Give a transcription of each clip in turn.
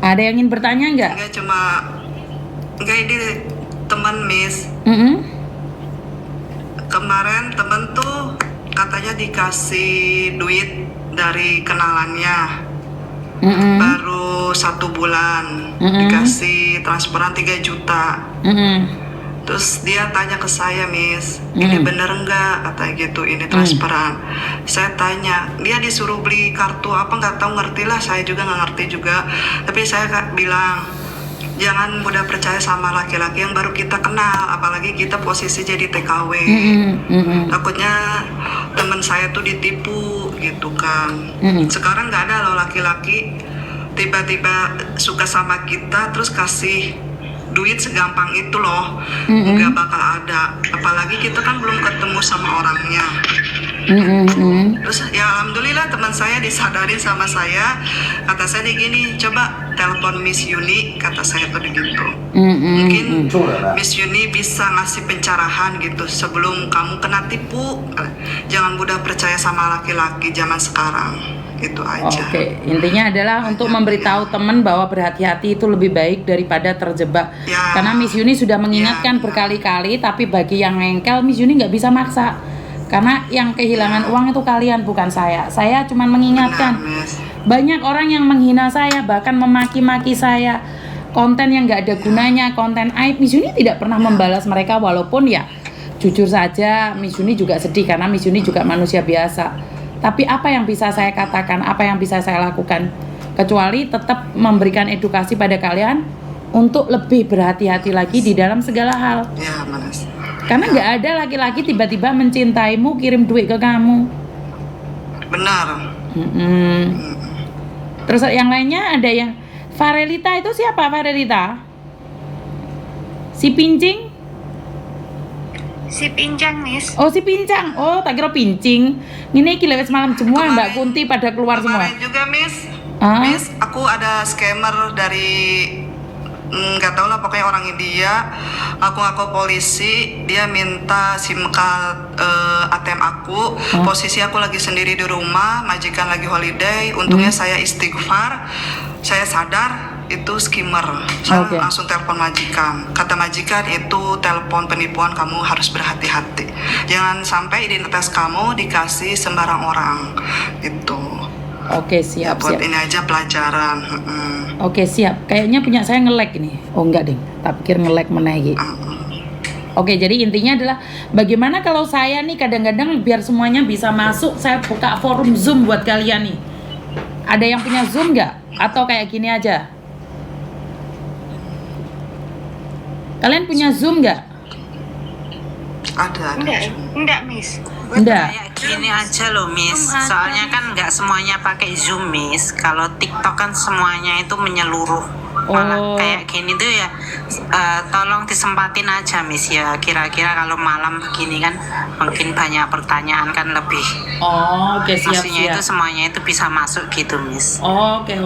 Ada yang ingin bertanya nggak? Enggak ini teman Miss. Kemarin temen tuh katanya dikasih duit dari kenalannya. Baru 1 bulan dikasih transferan 3 juta. Terus dia tanya ke saya, Miss, ini bener nggak? Kata gitu, ini transferan. Saya tanya, dia disuruh beli kartu apa nggak tahu, ngerti lah, saya juga nggak ngerti juga. Tapi saya bilang, jangan mudah percaya sama laki-laki yang baru kita kenal, apalagi kita posisi jadi TKW. Takutnya teman saya tuh ditipu gitu kan. Sekarang nggak ada loh laki-laki tiba-tiba suka sama kita terus kasih duit segampang itu loh. Nggak bakal ada, apalagi kita kan belum ketemu sama orangnya. Terus ya alhamdulillah teman saya disadarin sama saya. Kata saya gini, coba telepon Miss Yuni, kata saya tuh begitu. Mungkin Miss Yuni bisa ngasih pencerahan gitu sebelum kamu kena tipu. Jangan mudah percaya sama laki-laki zaman sekarang. Itu aja. Oke, intinya adalah untuk memberitahu teman bahwa berhati-hati itu lebih baik daripada terjebak. Karena Miss Yuni sudah mengingatkan berkali-kali, tapi bagi yang ngengkel, Miss Yuni nggak bisa maksa. Karena yang kehilangan uang itu kalian, bukan saya. Saya cuma mengingatkan. Banyak orang yang menghina saya, bahkan memaki-maki saya. Konten yang nggak ada gunanya, konten aib. Miss Yuni tidak pernah membalas mereka, walaupun ya jujur saja Miss Yuni juga sedih karena Miss Yuni juga manusia biasa. Tapi apa yang bisa saya katakan, apa yang bisa saya lakukan? Kecuali tetap memberikan edukasi pada kalian untuk lebih berhati-hati lagi di dalam segala hal. Ya, Mas. Karena nggak ada laki-laki tiba-tiba mencintaimu, kirim duit ke kamu. Benar. Terus yang lainnya ada yang Farelita, itu siapa Farelita? Si Pincing? Si Pincang, Miss. Oh, si Pincang. Oh, tak kira Pincing. Ini lewat semalam semua Mbak Kunti pada keluar semua. Kemarin juga Miss. Miss, aku ada scammer dari nggak tahu lah, pokoknya orang India. Aku polisi, dia minta SIM card ATM aku. Posisi aku lagi sendiri di rumah, majikan lagi holiday. Untungnya saya istighfar, saya sadar itu skimmer. Saya langsung telepon majikan. Kata majikan, itu telepon penipuan, kamu harus berhati-hati. Jangan sampai identitas kamu dikasih sembarang orang. Gitu. Oke, siap, buat siap. ini aja pelajaran. Oke, siap. Kayaknya punya saya nge-lag ini. Oh, enggak deh. Tak pikir nge-lag menaiki. Oke, jadi intinya adalah bagaimana kalau saya nih kadang-kadang biar semuanya bisa masuk, saya buka forum Zoom buat kalian nih. Ada yang punya Zoom nggak? Atau kayak gini aja? Kalian punya Zoom nggak? Ada. Enggak, Miss. Enggak. Kayak gini aja loh, Miss. Soalnya kan nggak semuanya pakai Zoom, Miss. Kalau TikTok kan semuanya itu menyeluruh. Malah kayak gini tuh ya, tolong disempatin aja, Miss ya. Kira-kira kalau malam begini kan mungkin banyak pertanyaan kan lebih. Oke, siap, maksudnya siap. itu semuanya itu bisa masuk gitu, Miss. Oke.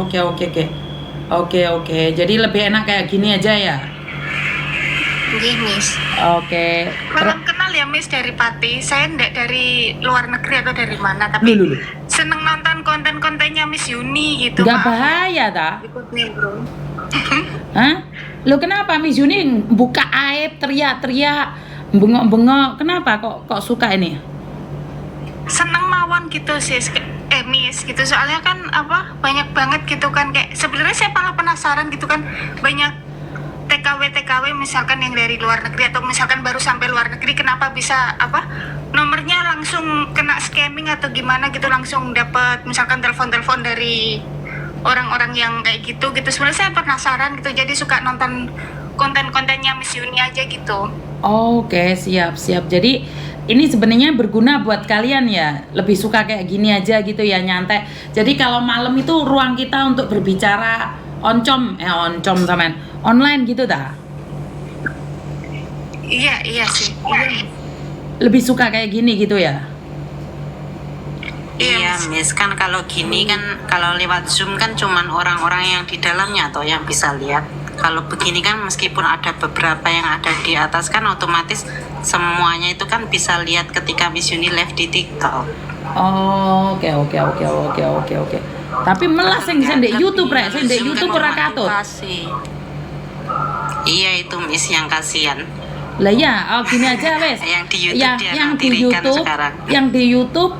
Jadi lebih enak kayak gini aja ya. Iya, Miss. Oke. Salam kenal ya, Miss, dari Pati. Saya enggak dari luar negeri atau dari mana, tapi seneng nonton konten-kontennya Miss Yuni gitu. Gak bahaya tak? Ikut nih, Bro. Hah? Lo kenapa Miss Yuni buka aib, teriak-teriak, bengok-bengok? Kenapa kok suka ini? Seneng mawon gitu sih, Miss gitu. Soalnya kan banyak banget gitu kan, kayak sebenarnya saya malah penasaran gitu kan, banyak TKW misalkan yang dari luar negeri atau misalkan baru sampai luar negeri, kenapa bisa nomornya langsung kena scamming atau gimana gitu, langsung dapat misalkan telepon dari orang-orang yang kayak gitu. Sebenarnya saya penasaran gitu, jadi suka nonton konten-kontennya Miss Yuni aja gitu. Oke, siap. Jadi ini sebenarnya berguna buat kalian ya. Lebih suka kayak gini aja gitu ya, nyantai. Jadi kalau malam itu ruang kita untuk berbicara oncom samen online gitu dah. Iya sih. Iya. Lebih suka kayak gini gitu ya. Iya, Miss, kan kalau gini kan, kalau lewat Zoom kan cuman orang-orang yang di dalamnya atau yang bisa lihat. Kalau begini kan meskipun ada beberapa yang ada di atas kan otomatis semuanya itu kan bisa lihat ketika Miss Yuni live di TikTok. Oke. Tapi melas sing ndek YouTube rek, sing ndek Zoom YouTube kan ora katut. memotivasi. Iya itu Miss yang kasihan. Lah ya, gini aja wes. Yang di YouTube dia yang di nampilkan YouTube, sekarang. yang di YouTube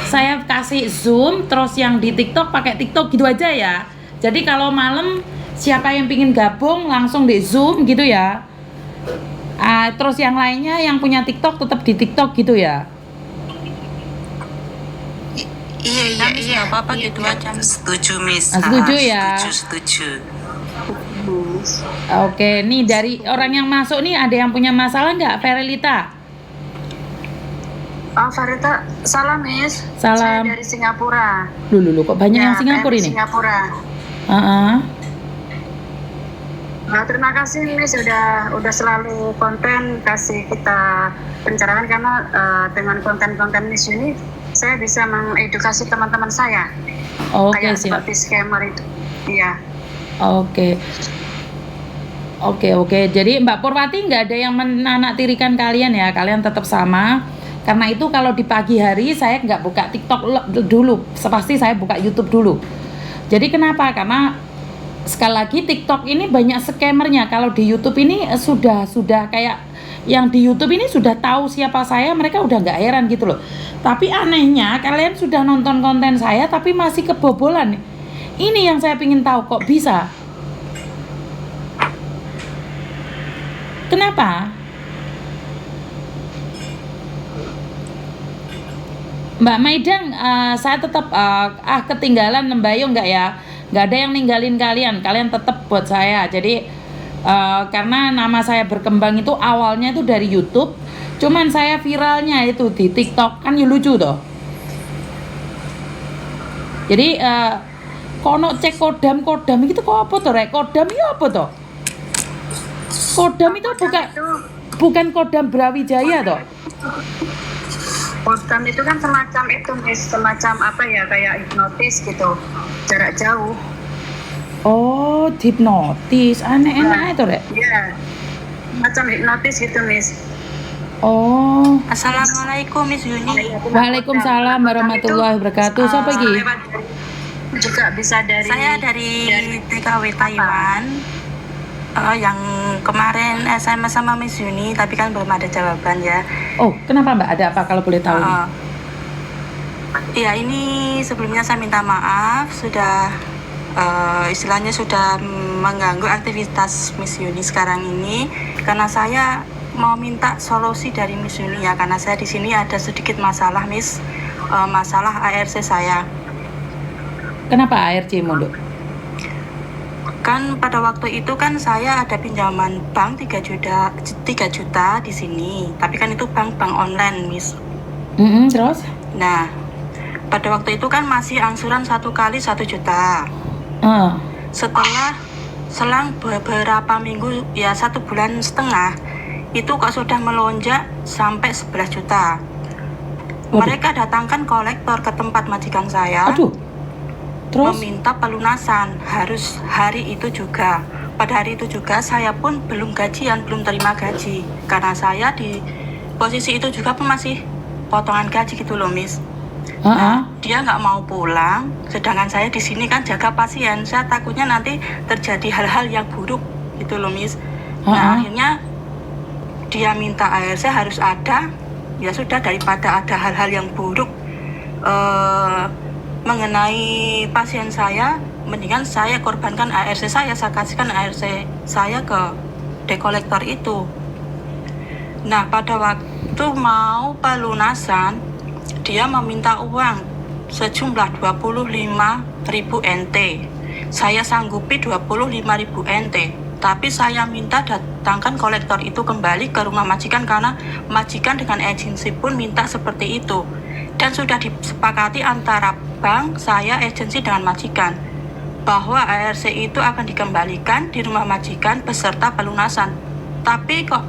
saya kasih Zoom, terus yang di TikTok pakai TikTok gitu aja ya. Jadi kalau malam siapa yang pingin gabung langsung di Zoom gitu ya. Terus yang lainnya yang punya TikTok tetap di TikTok gitu ya. Iya. Apa-apa gitu aja. Setuju Miss. Setuju ya. Setuju. Oke, nih dari orang yang masuk nih ada yang punya masalah nggak, Ferelita? Farita, salam Miss. Salam. Saya dari Singapura. Dulu kok banyak yang Singapura ini? Singapura. Nah, terima kasih Miss sudah selalu konten kasih kita pencerahan karena dengan konten-konten Miss ini saya bisa mengedukasi teman-teman saya. Oke, Kayak siap. seperti scammer itu. Iya. Oke. Jadi Mbak Purwati nggak ada yang menanaktirikan kalian ya, kalian tetap sama. Karena itu kalau di pagi hari saya nggak buka TikTok dulu, pasti saya buka YouTube dulu. Jadi kenapa? Karena sekali lagi TikTok ini banyak scammernya. Kalau di YouTube ini sudah kayak yang di YouTube ini sudah tahu siapa saya, mereka udah nggak heran gitu loh. Tapi anehnya kalian sudah nonton konten saya tapi masih kebobolan. Ini yang saya ingin tahu, kok bisa? Kenapa? Mbak Maidang, saya tetap ketinggalan Lembayu nggak ya? Nggak ada yang ninggalin kalian. Kalian tetap buat saya. Jadi karena nama saya berkembang itu awalnya itu dari YouTube. Cuman saya viralnya itu di TikTok, kan ya lucu toh. Jadi kono cek kodam itu kok apa tuh rek? Kodam itu apa tuh? Kodam itu bukan kodam Brawijaya toh? Kodam itu kan semacam itu Miss, semacam apa ya, kayak hipnotis gitu, jarak jauh. Oh, hipnotis, aneh-aneh itu rek? Iya, macam hipnotis gitu Miss. Oh. Assalamualaikum Miss Yuni. Waalaikumsalam warahmatullahi wabarakatuh. Siapa lagi? Juga bisa dari. Saya dari TKW Taiwan. Yang kemarin SMS sama Miss Yuni, tapi kan belum ada jawaban ya. Oh, kenapa Mbak? Ada apa kalau boleh tahu? Iya, ini sebelumnya saya minta maaf sudah istilahnya sudah mengganggu aktivitas Miss Yuni sekarang ini, karena saya mau minta solusi dari Miss Yuni ya, karena saya di sini ada sedikit masalah Miss, masalah ARC saya. Kenapa ARC mulu? Kan pada waktu itu kan saya ada pinjaman bank 3 juta di sini, tapi kan itu bank online Miss. Terus? Nah, pada waktu itu kan masih angsuran 1 kali 1 juta. Setelah selang beberapa minggu ya 1 bulan setengah itu kok sudah melonjak sampai 11 juta. Mereka datangkan kolektor ke tempat majikan saya. Terus? Meminta pelunasan harus hari itu juga. Pada hari itu juga saya pun belum gajian, belum terima gaji, karena saya di posisi itu juga pun masih potongan gaji gitu loh Miss. Nah, dia nggak mau pulang, sedangkan saya di sini kan jaga pasien. Saya takutnya nanti terjadi hal-hal yang buruk gitu loh Miss. Nah, akhirnya dia minta ARC harus ada. Ya sudah, daripada ada hal-hal yang buruk mengenai pasien saya, mendingan saya korbankan ARC saya kasihkan ARC saya ke dekolektor itu. Nah, pada waktu mau pelunasan, dia meminta uang sejumlah 25.000 NT. Saya sanggupi 25.000 NT, tapi saya minta datangkan kolektor itu kembali ke rumah majikan, karena majikan dengan agensi pun minta seperti itu. Dan sudah disepakati antara bank, saya, agensi dengan majikan bahwa ARC itu akan dikembalikan di rumah majikan beserta pelunasan. Tapi kok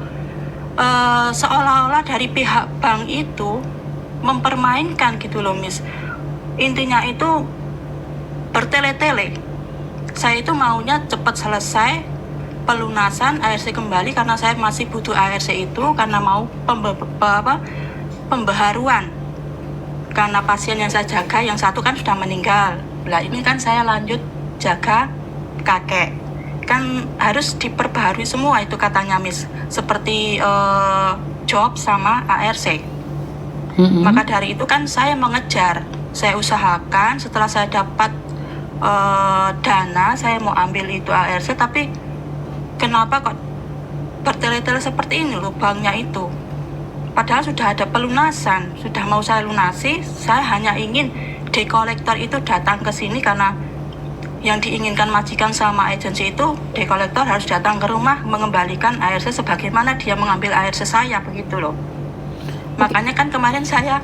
seolah-olah dari pihak bank itu mempermainkan gitu loh Miss. Intinya itu bertele-tele. Saya itu maunya cepat selesai pelunasan ARC kembali, karena saya masih butuh ARC itu karena mau pembaharuan. Karena pasien yang saya jaga yang satu kan sudah meninggal, Lah ini kan saya lanjut jaga kakek, kan harus diperbaharui semua itu katanya Miss, seperti job sama ARC. Maka dari itu kan saya mengejar, saya usahakan setelah saya dapat dana, saya mau ambil itu ARC, tapi kenapa kok bertele-tele seperti ini lubangnya itu. Padahal sudah ada pelunasan, sudah mau saya lunasi, saya hanya ingin dekolektor itu datang ke sini karena yang diinginkan majikan sama agensi itu dekolektor harus datang ke rumah mengembalikan ARC sebagaimana dia mengambil ARC saya, begitu loh. Makanya kan kemarin saya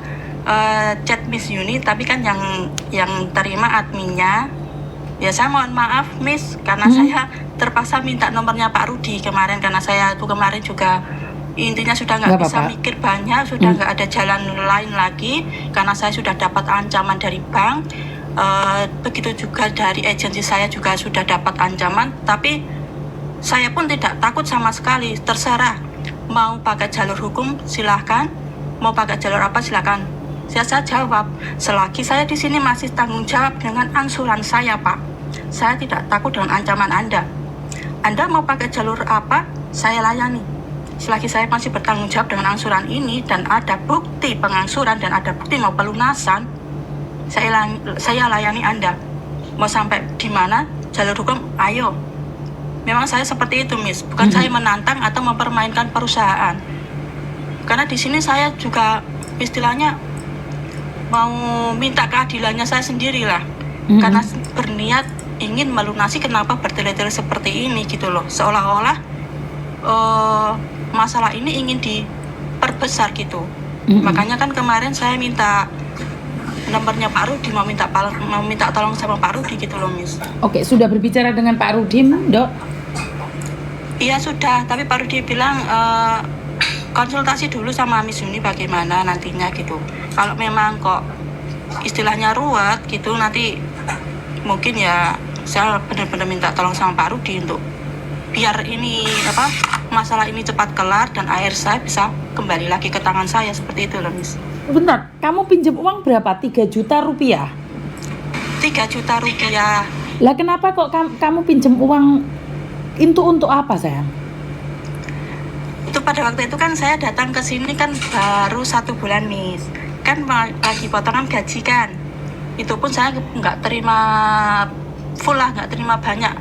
chat Miss Yuni, tapi kan yang terima adminnya. Ya saya mohon maaf Miss, karena saya terpaksa minta nomornya Pak Rudi kemarin, karena saya itu kemarin juga intinya sudah nggak bisa mikir banyak, sudah nggak ada jalan lain lagi, karena saya sudah dapat ancaman dari bank. Begitu juga dari agensi saya juga sudah dapat ancaman, tapi saya pun tidak takut sama sekali. Terserah mau pakai jalur hukum silahkan, mau pakai jalur apa silahkan. Saya jawab, selagi saya di sini masih tanggung jawab dengan angsuran saya Pak, saya tidak takut dengan ancaman Anda. Anda mau pakai jalur apa, saya layani. Selagi saya masih bertanggung jawab dengan angsuran ini dan ada bukti pengangsuran dan ada bukti mau pelunasan, saya layani Anda. Mau sampai di mana jalur hukum, ayo. Memang saya seperti itu Miss, bukan saya menantang atau mempermainkan perusahaan. Karena di sini saya juga istilahnya mau minta keadilannya saya sendirilah. Karena berniat ingin melunasi, kenapa bertele-tele seperti ini gitu loh. Seolah-olah masalah ini ingin diperbesar gitu. Makanya kan kemarin saya minta nomornya Pak Rudi, mau minta tolong sama Pak Rudi gitu loh Miss. Oke, sudah berbicara dengan Pak Rudi, Dok? Iya sudah, tapi Pak Rudi bilang konsultasi dulu sama Miss Yuni bagaimana nantinya gitu. Kalau memang kok istilahnya ruwet gitu, nanti mungkin ya saya benar-benar minta tolong sama Pak Rudi untuk biar ini masalah ini cepat kelar dan air saya bisa kembali lagi ke tangan saya, seperti itu loh Miss. Bentar, kamu pinjam uang berapa? 3 juta rupiah? 3 juta rupiah. Lah kenapa kok kamu pinjam uang itu untuk apa sayang? Itu pada waktu itu kan saya datang ke sini kan baru 1 bulan Miss, kan lagi potongan gaji kan. Itu pun saya nggak terima full lah, nggak terima banyak.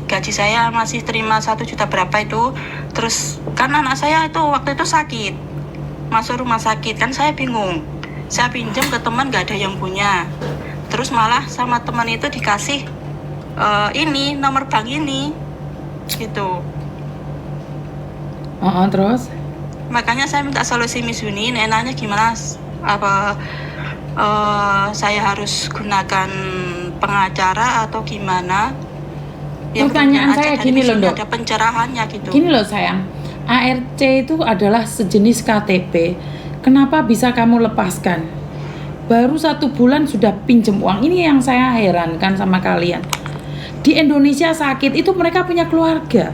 Gaji saya masih terima 1 juta berapa itu. Terus kan anak saya itu waktu itu sakit, masuk rumah sakit, kan saya bingung. Saya pinjam ke teman nggak ada yang punya. Terus malah sama teman itu dikasih ini nomor bank ini gitu. Terus? Makanya saya minta solusi Miss Yuni, enaknya gimana? Apa saya harus gunakan pengacara atau gimana? Pertanyaan saya gini loh Dok, ada pencerahannya gitu. Gini loh sayang, ARC itu adalah sejenis KTP. Kenapa bisa kamu lepaskan? Baru 1 bulan sudah pinjam uang. Ini yang saya herankan sama kalian. Di Indonesia sakit itu mereka punya keluarga,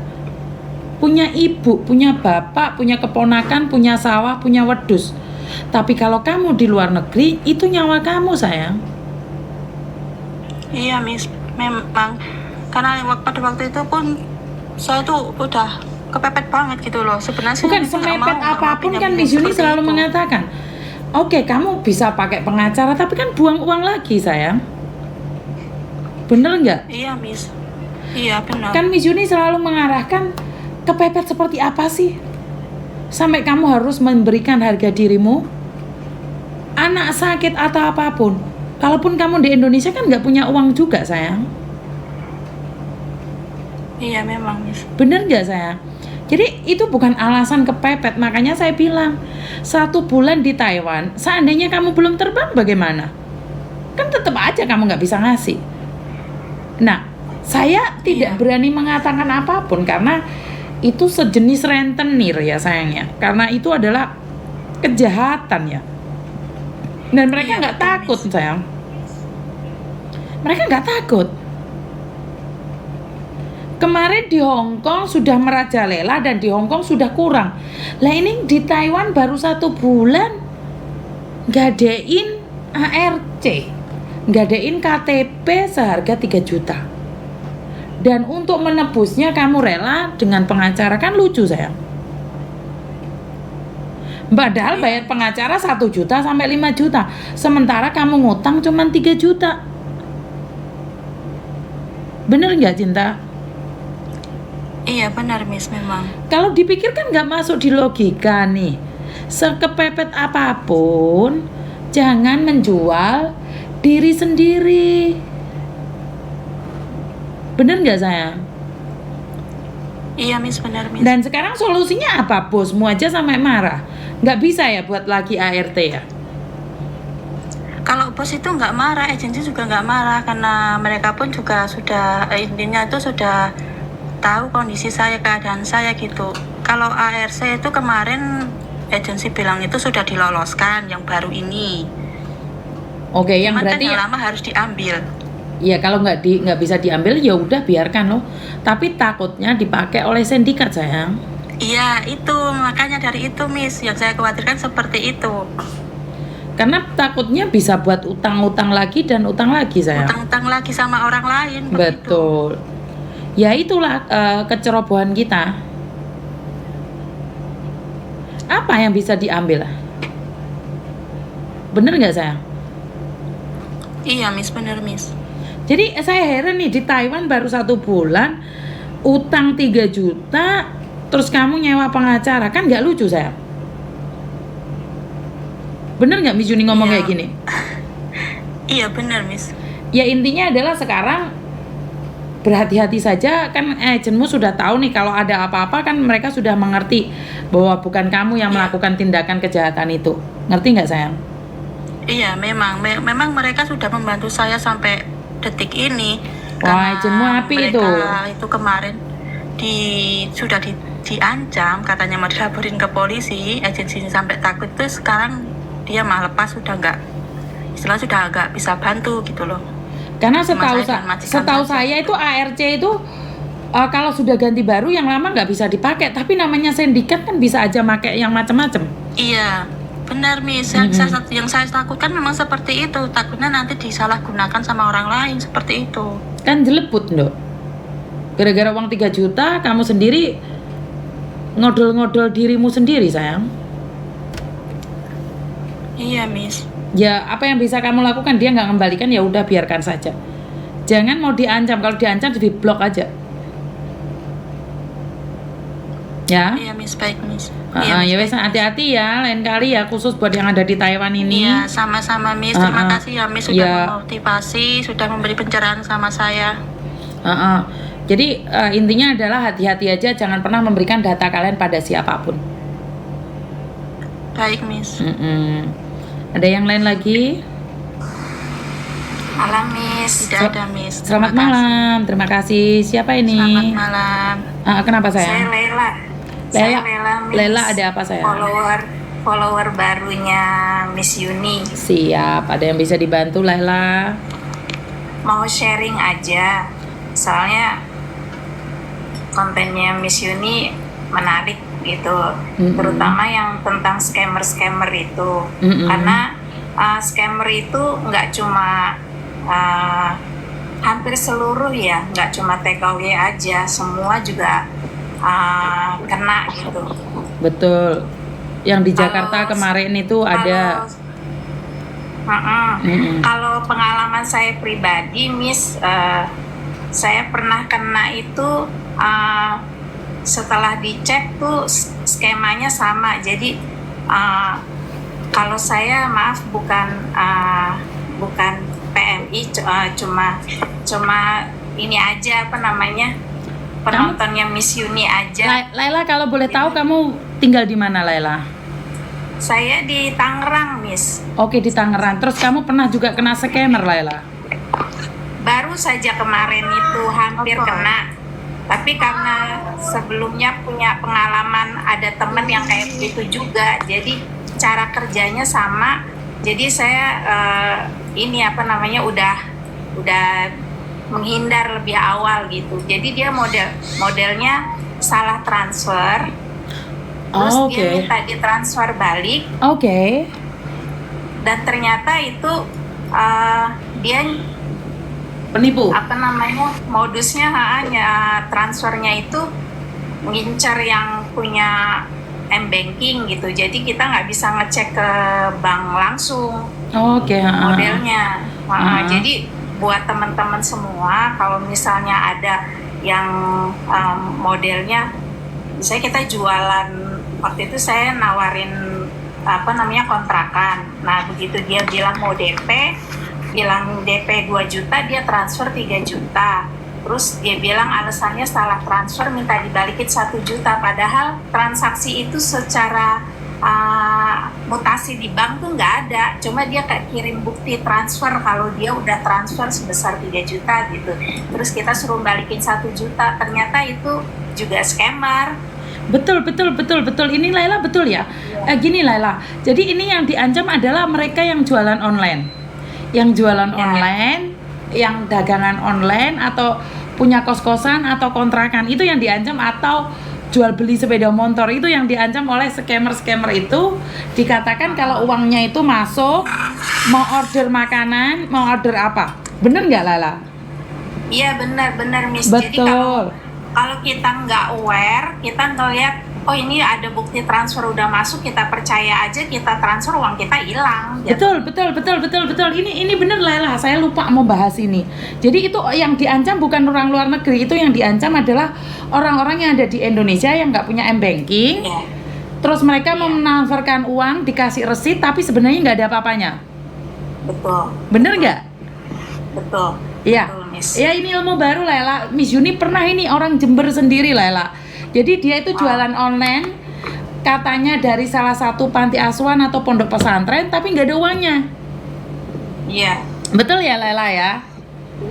punya ibu, punya bapak, punya keponakan, punya sawah, punya wedus. Tapi kalau kamu di luar negeri, itu nyawa kamu sayang. Iya Miss, memang karena pada waktu itu pun saya tuh udah kepepet banget gitu loh. Sebenarnya bukan semepet apapun kan Miss Yuni selalu mengatakan, oke, kamu bisa pakai pengacara, tapi kan buang uang lagi sayang. Bener nggak? Iya Miss, iya benar. Kan Miss Yuni selalu mengarahkan, kepepet seperti apa sih sampai kamu harus memberikan harga dirimu, anak sakit atau apapun. Kalaupun kamu di Indonesia kan nggak punya uang juga sayang. Iya memang Miss. Bener nggak sayang? Jadi itu bukan alasan kepepet. Makanya saya bilang 1 bulan di Taiwan, seandainya kamu belum terbang bagaimana? Kan tetap aja kamu nggak bisa ngasih. Nah, saya tidak berani mengatakan apapun karena itu sejenis rentenir ya sayangnya. Karena itu adalah kejahatan ya. Dan mereka nggak takut sayang. Mereka nggak takut. Kemarin di Hong Kong sudah merajalela dan di Hong Kong sudah kurang. Lah ini di Taiwan baru 1 bulan gadein ARC, gadein KTP, DP seharga 3 juta. Dan untuk menebusnya kamu rela dengan pengacara, kan lucu sayang. Padahal bayar pengacara 1 juta sampai 5 juta. Sementara kamu ngutang cuma 3 juta. Bener nggak Cinta? Iya benar Miss, memang. Kalau dipikir kan nggak masuk di logika nih. Sekepepet apapun, jangan menjual diri sendiri. Bener nggak sayang? Iya Miss, benar Miss. Dan sekarang solusinya apa? Bosmu aja sampai marah. Nggak bisa ya buat lagi ART ya? Kalau bos itu nggak marah, agensi juga nggak marah, karena mereka pun juga sudah intinya itu sudah tahu kondisi saya, keadaan saya gitu. Kalau ARC itu kemarin agensi bilang itu sudah diloloskan yang baru ini. Oke, yang Cuman kan berarti yang lama harus diambil. ya kalau nggak bisa diambil ya udah biarkan loh. Tapi takutnya dipakai oleh sindikat sayang. Iya itu makanya dari itu Miss yang saya khawatirkan seperti itu. Karena takutnya bisa buat utang-utang lagi dan utang lagi sayang. Utang-utang lagi sama orang lain. Begitu. Betul. Ya itulah kecerobohan kita. Apa yang bisa diambil? Bener nggak sayang? Iya Miss, bener Miss. Jadi saya heran nih, di Taiwan baru 1 bulan utang 3 juta, terus kamu nyewa pengacara, kan nggak lucu sayang? Bener nggak Miss Yuni ngomong Iya. kayak gini? Iya bener Miss. Ya intinya adalah sekarang berhati-hati saja, kan agenmu sudah tahu nih kalau ada apa-apa, kan mereka sudah mengerti bahwa bukan kamu yang melakukan tindakan kejahatan itu. Ngerti nggak sayang? Iya memang memang mereka sudah membantu saya sampai detik ini. Wah, Karena agenmu api mereka itu kemarin sudah diancam katanya mau dilaporin ke polisi, agensinya sampai takut tuh. Sekarang dia malah lepas, sudah nggak, istilah sudah agak bisa bantu gitu loh. Karena Cuma setahu saya dan majikan setahu saja. saya itu ARC itu kalau sudah ganti baru yang lama nggak bisa dipakai, tapi namanya sindikat kan bisa aja pakai yang macam-macam. Iya benar Miss, yang saya takutkan memang seperti itu, takutnya nanti disalahgunakan sama orang lain seperti itu. Kan jelebut Nduk. Gara-gara uang 3 juta kamu sendiri ngodol-ngodol dirimu sendiri sayang. Iya Miss. Ya apa yang bisa kamu lakukan, dia nggak kembalikan ya udah biarkan saja. Jangan mau diancam, kalau diancam di blok aja. Ya. Iya Miss, baik Miss. Ya wes, hati-hati ya lain kali ya, khusus buat yang ada di Taiwan ini. Iya, sama-sama Miss. Terima kasih ya Miss sudah Ya. memotivasi, sudah memberi pencerahan sama saya. Jadi intinya adalah hati-hati aja, jangan pernah memberikan data kalian pada siapapun. Baik Miss. Ada yang lain lagi? Malam Miss. Tidak ada Miss. Selamat Terima kasih. malam, terima kasih. Siapa ini? Selamat malam. Kenapa Saya sayang? Lela. Lela, Saya Lela Miss. Lela ada apa sayang? Follower barunya Miss Yuni. Siap, ada yang bisa dibantu Lela? Mau sharing aja. Soalnya kontennya Miss Yuni menarik gitu. Terutama yang tentang scammer itu. Karena scammer itu nggak cuma hampir seluruh ya, nggak cuma TKW aja, semua juga kena gitu. Betul. Yang di Jakarta kemarin itu ada. Kalau pengalaman saya pribadi, Miss, saya pernah kena itu setelah dicek tuh skemanya sama. Jadi kalau saya maaf bukan PMI, cuma ini aja apa namanya, penontonnya Miss Yuni aja. Laila, kalau boleh tahu kamu tinggal di mana Laila? Saya di Tangerang, Miss. Oke, di Tangerang. Terus kamu pernah juga kena scammer Laila? Baru saja kemarin itu hampir kena. Tapi karena sebelumnya punya pengalaman ada temen yang kayak begitu juga, jadi cara kerjanya sama. Jadi saya udah menghindar lebih awal gitu. Jadi dia modelnya salah transfer, terus dia minta ditransfer balik. Dan ternyata itu dia Penipu. apa namanya modusnya hanya transfernya itu ngincer yang punya m-banking gitu, jadi kita nggak bisa ngecek ke bank langsung Oke, modelnya. Jadi buat teman-teman semua, kalau misalnya ada yang modelnya, misalnya kita jualan, waktu itu saya nawarin apa namanya kontrakan. Nah begitu dia bilang mau bilang DP 2 juta, dia transfer 3 juta. Terus dia bilang alasannya salah transfer, minta dibalikin 1 juta. Padahal transaksi itu secara mutasi di bank tuh nggak ada. Cuma dia kayak kirim bukti transfer kalau dia udah transfer sebesar 3 juta gitu. Terus kita suruh balikin 1 juta. Ternyata itu juga scammer. Betul. Ini Laila betul ya. Gini Laila. Jadi ini yang diancam adalah mereka yang jualan online. Yang jualan online, yang dagangan online atau punya kos-kosan atau kontrakan, itu yang diancam, atau jual beli sepeda motor itu yang diancam oleh scammer itu. Dikatakan kalau uangnya itu masuk, mau order makanan, mau order apa. Bener nggak Lala? Iya benar Miss. Betul. Jadi kalau kita nggak aware, kita ngeliat oh ini ada bukti transfer udah masuk, kita percaya aja, kita transfer, uang kita hilang. Betul. Ini bener Laila, saya lupa mau bahas ini. Jadi itu yang diancam bukan orang luar negeri, itu yang diancam adalah orang-orang yang ada di Indonesia yang nggak punya m-banking. Terus mereka mau mentransferkan uang, dikasih resit, tapi sebenarnya nggak ada apa-apanya. Betul. Bener nggak? Betul. Iya. Betul, Miss. Ya ini ilmu baru Laila. Miss Yuni pernah ini orang Jember sendiri Laila. Jadi dia itu jualan online, katanya dari salah satu panti asuhan atau pondok pesantren, tapi nggak ada uangnya. Iya. Betul ya Laila ya?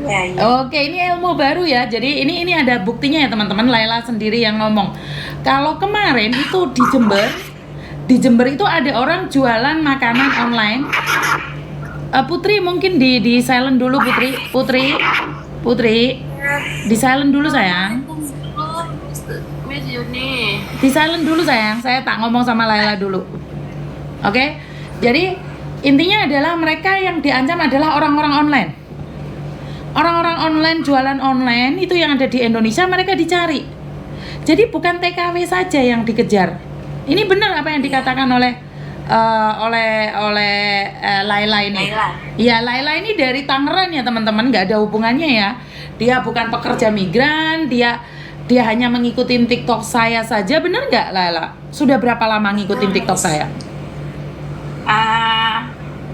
Iya. Oke, ini ilmu baru ya. Jadi ini ada buktinya ya teman-teman. Laila sendiri yang ngomong. Kalau kemarin itu di Jember itu ada orang jualan makanan online. Putri mungkin di silent dulu Putri di silent dulu sayang. Miss Yuni. Di silent dulu sayang, saya tak ngomong sama Laila dulu. Oke? Jadi intinya adalah mereka yang diancam adalah orang-orang online. Orang-orang online, jualan online itu yang ada di Indonesia, mereka dicari. Jadi bukan TKW saja yang dikejar. Ini benar apa yang dikatakan oleh Laila ini. Iya, Laila ini dari Tangerang ya teman-teman, nggak ada hubungannya ya. Dia bukan pekerja migran, dia hanya mengikuti TikTok saya saja, benar nggak Laila? Sudah berapa lama ngikutin TikTok saya?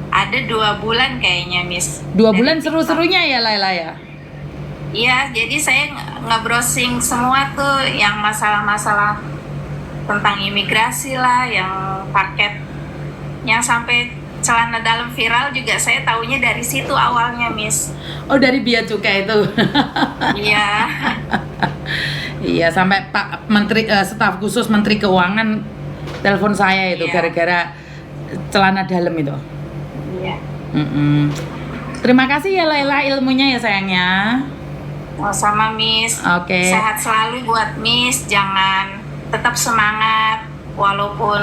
Ada 2 bulan kayaknya Miss. 2 bulan seru-serunya ya Laila ya? Iya, jadi saya nge-browsing semua tuh yang masalah-masalah tentang imigrasi lah, yang paket yang sampai celana dalam viral juga saya taunya dari situ awalnya Miss. Oh dari Bea Cukai itu? Iya. Iya sampai Pak Menteri staf khusus Menteri Keuangan telepon saya itu gara-gara celana dalam itu. Iya. Terima kasih ya Laila ilmunya ya sayangnya. Oh, sama Miss. Oke. Sehat selalu buat Miss, jangan, tetap semangat walaupun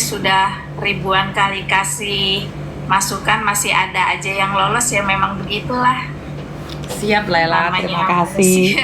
sudah ribuan kali kasih masukan masih ada aja yang lolos, ya memang begitulah. Siap Laila, namanya terima kasih.